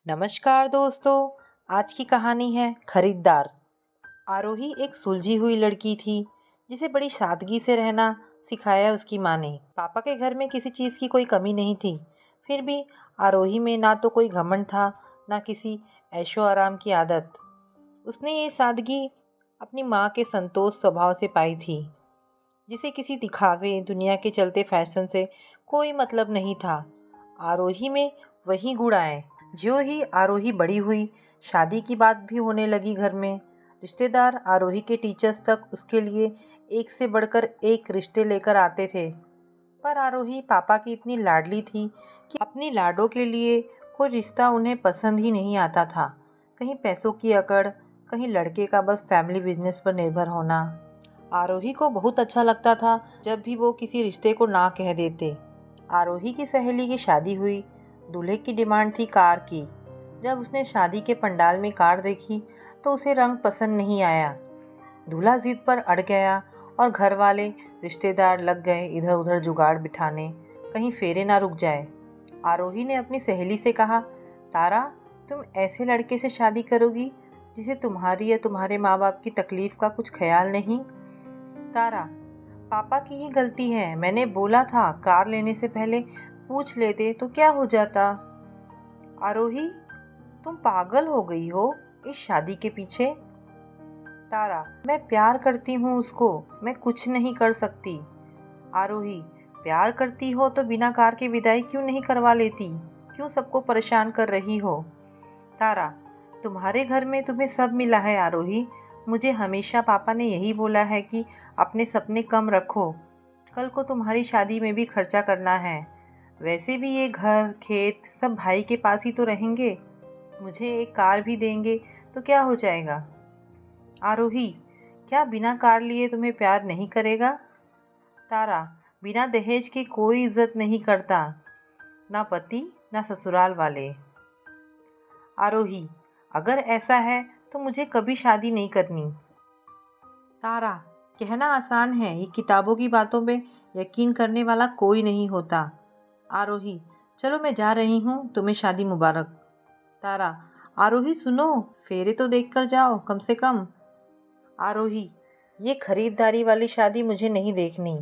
नमस्कार दोस्तों। आज की कहानी है खरीदार। आरोही एक सुलझी हुई लड़की थी जिसे बड़ी सादगी से रहना सिखाया उसकी माँ ने। पापा के घर में किसी चीज़ की कोई कमी नहीं थी, फिर भी आरोही में ना तो कोई घमंड था, ना किसी ऐशो आराम की आदत। उसने ये सादगी अपनी माँ के संतोष स्वभाव से पाई थी, जिसे किसी दिखावे दुनिया के चलते फैशन से कोई मतलब नहीं था। आरोही में वही गुण आए। ज्यों ही आरोही बड़ी हुई, शादी की बात भी होने लगी घर में। रिश्तेदार आरोही के टीचर्स तक उसके लिए एक से बढ़कर एक रिश्ते लेकर आते थे। पर आरोही पापा की इतनी लाडली थी कि अपनी लाडों के लिए कोई रिश्ता उन्हें पसंद ही नहीं आता था। कहीं पैसों की अकड़, कहीं लड़के का बस फैमिली बिजनेस पर निर्भर होना। आरोही को बहुत अच्छा लगता था जब भी वो किसी रिश्ते को ना कह देते। आरोही की सहेली की शादी हुई। दूल्हे की डिमांड थी कार की। जब उसने शादी के पंडाल में कार देखी तो उसे रंग पसंद नहीं आया। दूल्हा जिद पर अड़ गया और घर वाले रिश्तेदार लग गए इधर उधर जुगाड़ बिठाने, कहीं फेरे ना रुक जाए। आरोही ने अपनी सहेली से कहा, तारा, तुम ऐसे लड़के से शादी करोगी जिसे तुम्हारी या तुम्हारे माँ बाप की तकलीफ का कुछ ख्याल नहीं? तारा, पापा की ही गलती है। मैंने बोला था कार लेने से पहले पूछ लेते तो क्या हो जाता। आरोही, तुम पागल हो गई हो इस शादी के पीछे। तारा, मैं प्यार करती हूँ उसको, मैं कुछ नहीं कर सकती। आरोही, प्यार करती हो तो बिना कार के विदाई क्यों नहीं करवा लेती? क्यों सबको परेशान कर रही हो? तारा, तुम्हारे घर में तुम्हें सब मिला है आरोही। मुझे हमेशा पापा ने यही बोला है कि अपने सपने कम रखो, कल को तुम्हारी शादी में भी खर्चा करना है। वैसे भी ये घर खेत सब भाई के पास ही तो रहेंगे। मुझे एक कार भी देंगे तो क्या हो जाएगा? आरोही, क्या बिना कार लिए तुम्हें प्यार नहीं करेगा? तारा, बिना दहेज के कोई इज्जत नहीं करता, ना पति ना ससुराल वाले। आरोही, अगर ऐसा है तो मुझे कभी शादी नहीं करनी। तारा, कहना आसान है, ये किताबों की बातों में यकीन करने वाला कोई नहीं होता। आरोही, चलो मैं जा रही हूँ, तुम्हें शादी मुबारक। तारा, आरोही सुनो, फेरे तो देखकर जाओ कम से कम। आरोही, ये खरीदारी वाली शादी मुझे नहीं देखनी।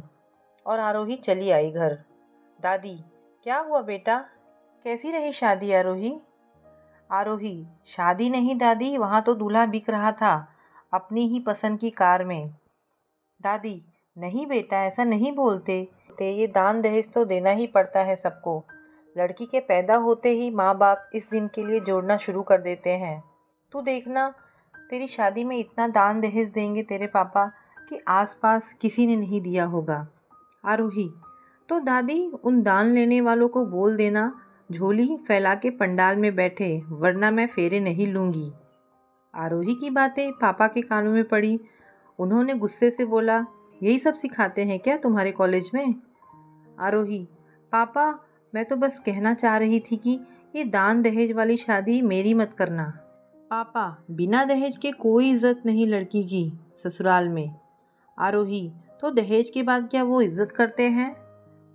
और आरोही चली आई घर। दादी, क्या हुआ बेटा, कैसी रही शादी आरोही? आरोही, शादी नहीं दादी, वहाँ तो दूल्हा बिक रहा था अपनी ही पसंद की कार में। दादी, नहीं बेटा, ऐसा नहीं बोलते। ये दान दहेज तो देना ही पड़ता है सबको। लड़की के पैदा होते ही माँ बाप इस दिन के लिए जोड़ना शुरू कर देते हैं। तू देखना, तेरी शादी में इतना दान दहेज देंगे तेरे पापा कि आसपास किसी ने नहीं दिया होगा। आरोही, तो दादी उन दान लेने वालों को बोल देना झोली फैला के पंडाल में बैठे, वरना मैं फेरे नहीं लूँगी। आरोही की बातें पापा के कानों में पड़ी। उन्होंने गुस्से से बोला, यही सब सिखाते हैं क्या तुम्हारे कॉलेज में? आरोही, पापा, मैं तो बस कहना चाह रही थी कि ये दान दहेज वाली शादी मेरी मत करना। पापा, बिना दहेज के कोई इज्जत नहीं लड़की की ससुराल में। आरोही, तो दहेज के बाद क्या वो इज्जत करते हैं?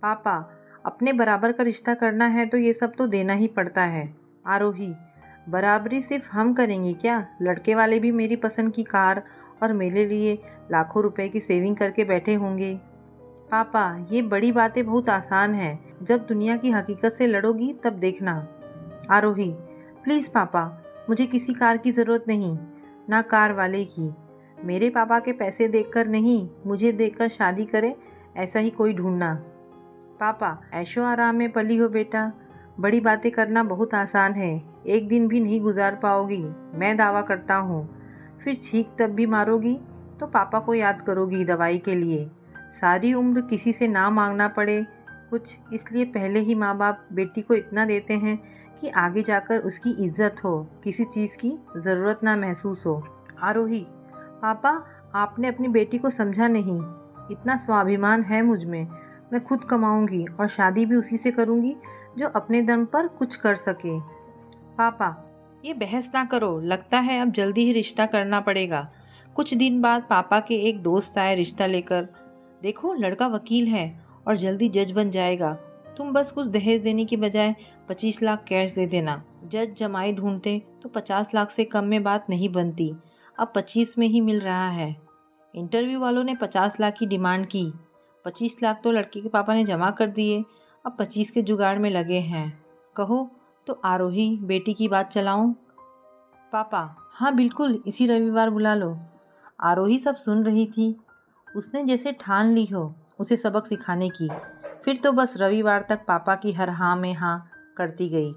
पापा, अपने बराबर का रिश्ता करना है तो ये सब तो देना ही पड़ता है। आरोही, बराबरी सिर्फ हम करेंगे क्या? लड़के वाले भी मेरी पसंद की कार और मेरे लिए लाखों रुपए की सेविंग करके बैठे होंगे। पापा, ये बड़ी बातें बहुत आसान है, जब दुनिया की हकीकत से लड़ोगी तब देखना। आरोही, प्लीज़ पापा, मुझे किसी कार की ज़रूरत नहीं, ना कार वाले की। मेरे पापा के पैसे देखकर नहीं, मुझे देखकर शादी करे ऐसा ही कोई ढूंढना। पापा, ऐशो आराम में पली हो बेटा, बड़ी बातें करना बहुत आसान है, एक दिन भी नहीं गुजार पाओगी, मैं दावा करता हूँ। फिर छींक तब भी मारोगी तो पापा को याद करोगी दवाई के लिए। सारी उम्र किसी से ना मांगना पड़े कुछ, इसलिए पहले ही माँ बाप बेटी को इतना देते हैं कि आगे जाकर उसकी इज्जत हो, किसी चीज़ की ज़रूरत ना महसूस हो। आरोही, पापा, आपने अपनी बेटी को समझा नहीं। इतना स्वाभिमान है मुझ में, मैं खुद कमाऊंगी और शादी भी उसी से करूंगी जो अपने दम पर कुछ कर सके। पापा, ये बहस ना करो, लगता है अब जल्दी ही रिश्ता करना पड़ेगा। कुछ दिन बाद पापा के एक दोस्त आए रिश्ता लेकर। देखो, लड़का वकील है और जल्दी जज बन जाएगा। तुम बस कुछ दहेज देने की बजाय 25 लाख कैश दे देना। जज जमाई ढूंढते तो 50 लाख से कम में बात नहीं बनती, अब 25 में ही मिल रहा है। इंटरव्यू वालों ने 50 लाख की डिमांड की। 25 लाख तो लड़के के पापा ने जमा कर दिए, अब 25 के जुगाड़ में लगे हैं। कहो तो आरोही बेटी की बात चलाऊं? पापा, हाँ बिल्कुल, इसी रविवार बुला लो। आरोही सब सुन रही थी। उसने जैसे ठान ली हो उसे सबक सिखाने की। फिर तो बस रविवार तक पापा की हर हाँ में हाँ करती गई।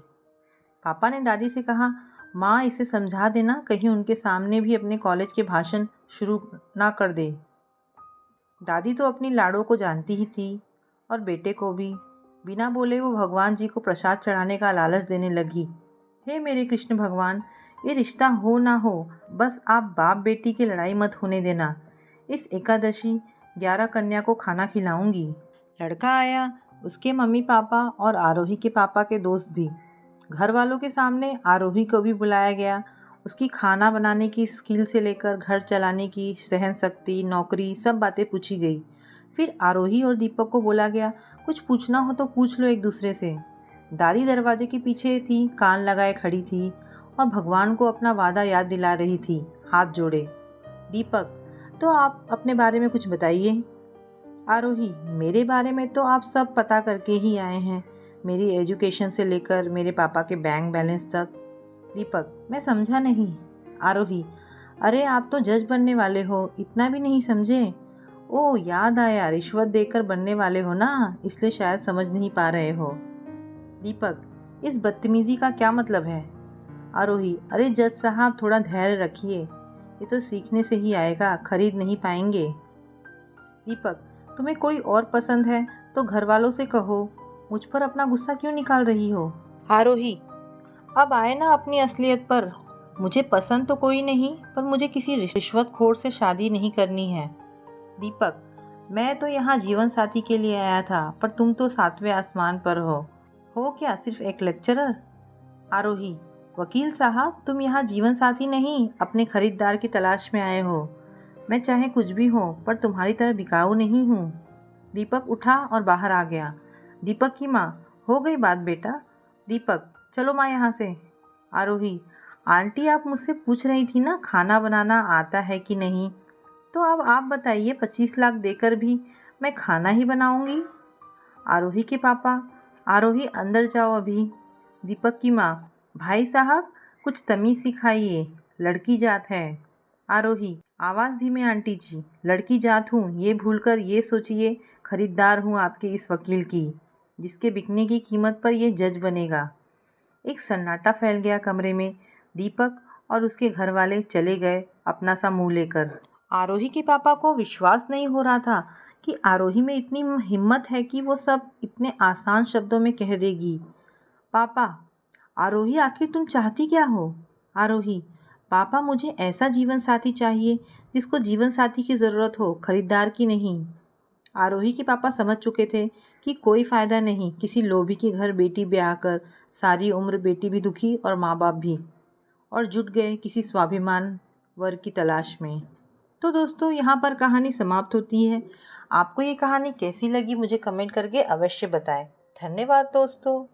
पापा ने दादी से कहा, माँ इसे समझा देना, कहीं उनके सामने भी अपने कॉलेज के भाषण शुरू ना कर दे। दादी तो अपनी लाड़ों को जानती ही थी और बेटे को भी। बिना बोले वो भगवान जी को प्रसाद चढ़ाने का लालच देने लगी। हे मेरे कृष्ण भगवान, ये रिश्ता हो ना हो, बस आप बाप बेटी की लड़ाई मत होने देना। इस एकादशी 11 कन्या को खाना खिलाऊंगी। लड़का आया, उसके मम्मी पापा और आरोही के पापा के दोस्त भी। घर वालों के सामने आरोही को भी बुलाया गया। उसकी खाना बनाने की स्किल से लेकर घर चलाने की सहन शक्ति, नौकरी, सब बातें पूछी गई। फिर आरोही और दीपक को बोला गया, कुछ पूछना हो तो पूछ लो एक दूसरे से। दादी दरवाजे के पीछे थी, कान लगाए खड़ी थी और भगवान को अपना वादा याद दिला रही थी, हाथ जोड़े। दीपक, तो आप अपने बारे में कुछ बताइए। आरोही, मेरे बारे में तो आप सब पता करके ही आए हैं, मेरी एजुकेशन से लेकर मेरे पापा के बैंक बैलेंस तक। दीपक, मैं समझा नहीं। आरोही, अरे आप तो जज बनने वाले हो, इतना भी नहीं समझे? ओ याद आया, रिश्वत देकर बनने वाले हो ना, इसलिए शायद समझ नहीं पा रहे हो। दीपक, इस बदतमीजी का क्या मतलब है? आरोही, अरे जज साहब थोड़ा धैर्य रखिए, ये तो सीखने से ही आएगा, खरीद नहीं पाएंगे। दीपक, तुम्हें कोई और पसंद है तो घर वालों से कहो, मुझ पर अपना गुस्सा क्यों निकाल रही हो? आरोही, अब आए ना अपनी असलियत पर। मुझे पसंद तो कोई नहीं, पर मुझे किसी रिश्वतखोर से शादी नहीं करनी है। दीपक, मैं तो यहाँ जीवन साथी के लिए आया था, पर तुम तो 7वें आसमान पर हो क्या सिर्फ एक लेक्चरर? आरोही, वकील साहब तुम यहाँ जीवन साथी नहीं, अपने खरीदार की तलाश में आए हो। मैं चाहे कुछ भी हो, पर तुम्हारी तरह बिकाऊ नहीं हूँ। दीपक उठा और बाहर आ गया। दीपक की माँ, हो गई बात बेटा। दीपक, चलो माँ यहाँ से। आरोही, आंटी आप मुझसे पूछ रही थी ना खाना बनाना आता है कि नहीं, तो अब आप बताइए 25 लाख देकर भी मैं खाना ही बनाऊंगी। आरोही के पापा, आरोही अंदर जाओ अभी। दीपक की माँ, भाई साहब कुछ तमीज़ सिखाइए, लड़की जात है। आरोही, आवाज़ धीमे आंटी जी, लड़की जात हूँ ये भूलकर ये सोचिए खरीदार हूँ आपके इस वकील की, जिसके बिकने की कीमत पर ये जज बनेगा। एक सन्नाटा फैल गया कमरे में। दीपक और उसके घर वाले चले गए अपना सा मुंह लेकर। आरोही के पापा को विश्वास नहीं हो रहा था कि आरोही में इतनी हिम्मत है कि वो सब इतने आसान शब्दों में कह देगी। पापा, आरोही आखिर तुम चाहती क्या हो? आरोही, पापा मुझे ऐसा जीवन साथी चाहिए जिसको जीवन साथी की ज़रूरत हो, खरीदार की नहीं। आरोही के पापा समझ चुके थे कि कोई फ़ायदा नहीं किसी लोभी के घर बेटी ब्याह कर, सारी उम्र बेटी भी दुखी और माँ बाप भी, और जुट गए किसी स्वाभिमान वर्ग की तलाश में। तो दोस्तों यहाँ पर कहानी समाप्त होती है। आपको ये कहानी कैसी लगी मुझे कमेंट करके अवश्य बताएं। धन्यवाद दोस्तों।